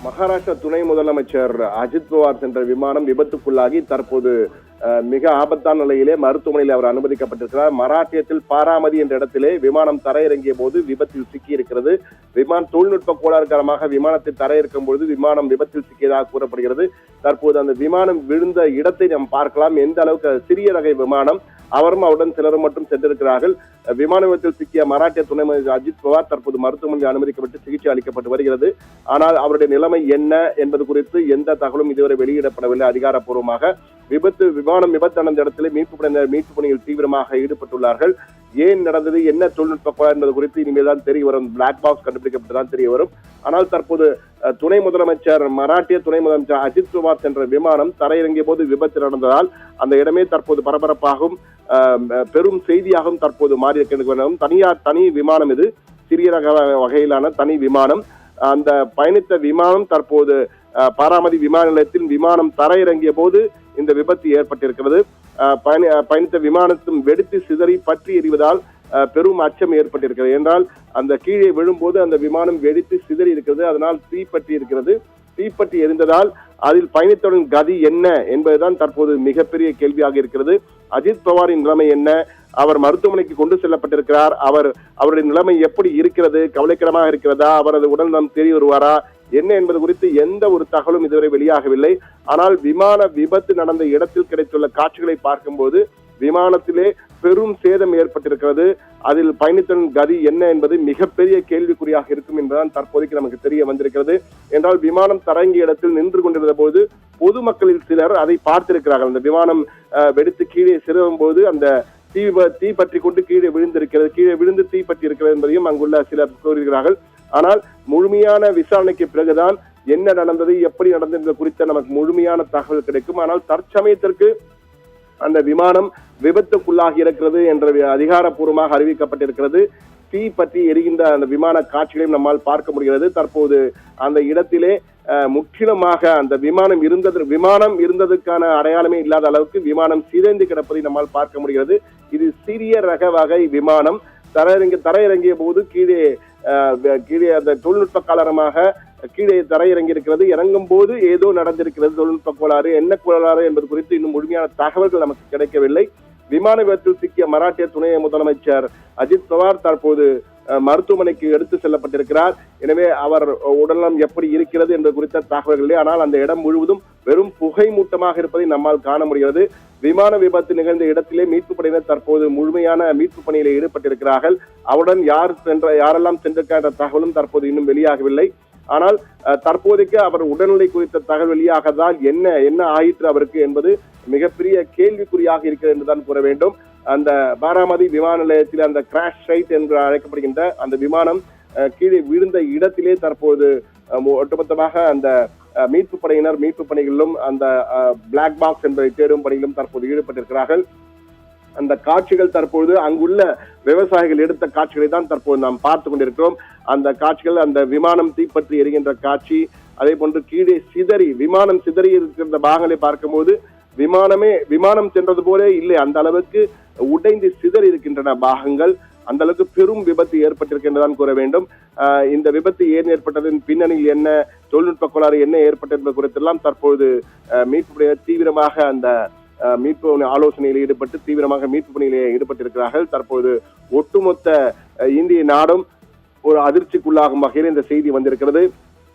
மகாராஷ்டிரா துணை முதலமைச்சர் அஜித் பவார் சென்ற விமானம் விபத்துக்குள்ளாகி தற்போது மிக ஆபத்தான நிலையிலே மருத்துவமனையில் அவர் அனுமதிக்கப்பட்டிருக்கிறார். மராட்டியத்தில் பாராமதி என்ற இடத்திலே விமானம் தரையிறங்கிய போது விபத்தில் சிக்கி இருக்கிறது. தொழில்நுட்ப கோளாறு காரணமாக விமானத்தில் தரையிறக்கும் பொழுது விமானம் விபத்தில் சிக்கியதாக கூறப்படுகிறது. தற்போது அந்த விமானம் விழுந்த இடத்தை நாம் பார்க்கலாம். எந்த அளவுக்கு சிறிய ரக விமானம், அவரும் அவருடன் சிலரும் மட்டும் சென்றிருக்கிறார்கள். விமான விபத்தில் சிக்கிய மராட்டிய துணை முதலமைச்சர் அஜித் பவார் தற்போது மருத்துவமனையில் அனுமதிக்கப்பட்டு சிகிச்சை அளிக்கப்பட்டு வருகிறது. ஆனால் அவருடைய நிலைமை என்ன என்பது குறித்து எந்த தகவலும் இதுவரை வெளியிடப்படவில்லை அதிகாரப்பூர்வமாக. விமானம் விபத்து நடந்த இடத்திலே மீட்பு பணியில் தீவிரமாக ஈடுபட்டுள்ளார்கள். ஏன் நடந்தது, என்ன தொழில்நுட்ப கோளாறு என்பது குறித்து இனிமேல் தான் தெரிய வரும். பிளாக் பாக்ஸ் கண்டுபிடிக்கப்பட்டுதான் தெரிய வரும். ஆனால் தற்போது மராட்டிய துணை முதலமைச்சர் அஜித் பவார் சென்ற விமானம் தரையிறங்கிய போது விபத்து நடந்ததால் அந்த இடமே தற்போது பரபரப்பாகவும் பெரும் செய்தியாகவும் தற்போது மாறியிருக்கிறது. தனி விமானம், இது சிறிய ரக வகையிலான தனி விமானம். அந்த பயணித்த விமானம் தற்போது பாராமதி விமான நிலையத்தில் விமானம் தரையிறங்கிய போது இந்த விபத்து ஏற்பட்டிருக்கிறது. பயணித்த விமானத்தும் வெடித்து சிதறி பற்றி எறிவதால் பெரும் அச்சம் ஏற்பட்டிருக்கிறது. என்றால் அந்த கீழே விழும்போது அந்த விமானம் வெடித்து சிதறி இருக்கிறது. அதனால் தீப்பற்றி இருக்கிறது. தீப்பற்றி எரிந்ததால் அதில் பயணித்தவரின் கதி என்ன என்பதுதான் தற்போது மிகப்பெரிய கேள்வியாக இருக்கிறது. அஜித் பவாரின் நிலைமை என்ன, அவர் மருத்துவமனைக்கு கொண்டு செல்லப்பட்டிருக்கிறார். அவருடைய நிலைமை எப்படி இருக்கிறது, கவலைக்கிடமாக இருக்கிறதா, அவரது உடல்நலம் தெரிய வருவாரா என்ன என்பது குறித்து எந்த ஒரு தகவலும் இதுவரை வெளியாகவில்லை. ஆனால் விமான விபத்து நடந்த இடத்தில் கிடைத்துள்ள காட்சிகளை பார்க்கும்போது விமானத்திலே பெரும் சேதம் ஏற்பட்டிருக்கிறது. அதில் பயணித்தவரின் கதி என்ன என்பது மிகப்பெரிய கேள்விக்குறியாக இருக்கும் என்பதுதான் தற்போதைக்கு நமக்கு தெரிய வந்திருக்கிறது. என்றால் விமானம் தரங்கிய இடத்தில் நின்று கொண்டிருந்த போது பொதுமக்களில் சிலர் அதை பார்த்திருக்கிறார்கள். அந்த விமானம் வெடித்து கீழே சிறுவும் போது அந்த தீ பற்றி கொண்டு கீழே விழுந்திருக்கிறது, கீழே விழுந்து தீ பற்றி இருக்கிறது என்பதையும் அங்குள்ள சிலர் கூறுகிறார்கள். ஆனால் முழுமையான விசாரணைக்கு பிறகுதான் என்ன நடந்தது, எப்படி நடந்தது குறித்த நமக்கு முழுமையான தகவல் கிடைக்கும். ஆனால் தற்சமயத்திற்கு அந்த விமானம் விபத்துக்குள்ளாகி இருக்கிறது என்ற அதிகாரப்பூர்வமாக அறிவிக்கப்பட்டிருக்கிறது. தீ பற்றி எரிகின்ற அந்த விமான காட்சிகளையும் நம்மால் பார்க்க முடிகிறது. தற்போது அந்த இடத்திலே முற்றிலுமாக அந்த விமானம் இருந்ததுக்கான அடையாளமே இல்லாத அளவுக்கு விமானம் சிதைந்து கிடப்பதை நம்மால் பார்க்க முடிகிறது. இது சிறிய ரக வகை விமானம். தரையிறங்கிய போது கீழே அந்த தொழில்நுட்ப காரணமாக கீழே தரையிறங்கி இருக்கிறது. இறங்கும் போது ஏதோ நடந்திருக்கிறது, தொழில்நுட்ப கோளாறு. என்ன கோளாறு என்பது குறித்து இன்னும் முழுமையான தகவல்கள் நமக்கு கிடைக்கவில்லை. விமான விபத்தில் சிக்கிய மராட்டிய துணை முதலமைச்சர் அஜித் பவார் தற்போது மருத்துவமனைக்கு எடுத்து செல்லப்பட்டிருக்கிறார். எனவே அவர் உடல்நலம் எப்படி இருக்கிறது என்பது குறித்த தகவல்களே. ஆனால் அந்த இடம் முழுவதும் வெறும் புகை மூட்டமாக இருப்பதை நம்மால் காண முடிகிறது. விமான விபத்து நிகழ்ந்த இடத்திலே மீட்பு படையினர் தற்போது முழுமையான மீட்பு பணியிலே ஈடுபட்டிருக்கிறார்கள். அவருடன் யாரெல்லாம் சென்றிருக்கிற தகவலும் தற்போது இன்னும் வெளியாகவில்லை. ஆனால் தற்போதைக்கு அவர் உடல்நிலை குறித்த தகவல் வெளியாகதால் என்ன ஆயிற்று அவருக்கு என்பது மிகப்பெரிய கேள்விக்குறியாக இருக்கிறது என்றுதான் கூற வேண்டும். அந்த பாராமதி விமான நிலையத்தில் அந்த கிராஷ் சைட் என்று அழைக்கப்படுகின்ற அந்த விமானம் கீழே விழுந்த இடத்திலே தற்போது ஒட்டுமொத்தமாக அந்த மீட்பு படையினர் மீட்பு பணிகளிலும் அந்த பிளாக் பாக்ஸ் என்பதை தேடும் பணியிலும் தற்போது ஈடுபட்டிருக்கிறார்கள். அந்த காட்சிகள் தற்போது அங்குள்ள விவசாயிகள் எடுத்த காட்சிகளை தான் தற்போது நாம் பார்த்து கொண்டிருக்கிறோம். அந்த காட்சிகள், அந்த விமானம் தீப்பற்றி எரிகின்ற காட்சி, அதே போன்று கீழே விமானம் சிதறி இருக்கின்ற பாகங்களை பார்க்கும்போது விமானம் சென்றது போல இல்லை, அந்த அளவுக்கு உடைந்து சிதறி இருக்கின்றன பாகங்கள். அந்த அளவுக்கு பெரும் விபத்து ஏற்பட்டிருக்கின்றதான் கூற வேண்டும். இந்த விபத்து ஏன் ஏற்பட்டதன் பின்னணியில் என்ன, தொழில்நுட்ப கோளாறு என்ன ஏற்பட்டது குறித்தெல்லாம் தற்போது மீட்பு தீவிரமாக அந்த மீட்பு ஆலோசனையில் ஈடுபட்டு தீவிரமாக மீட்பு பணியிலே ஈடுபட்டிருக்கிறார்கள். தற்போது ஒட்டுமொத்த இந்திய நாடும் ஒரு அதிர்ச்சிக்குள்ளாகும் வகையில் இந்த செய்தி வந்திருக்கிறது.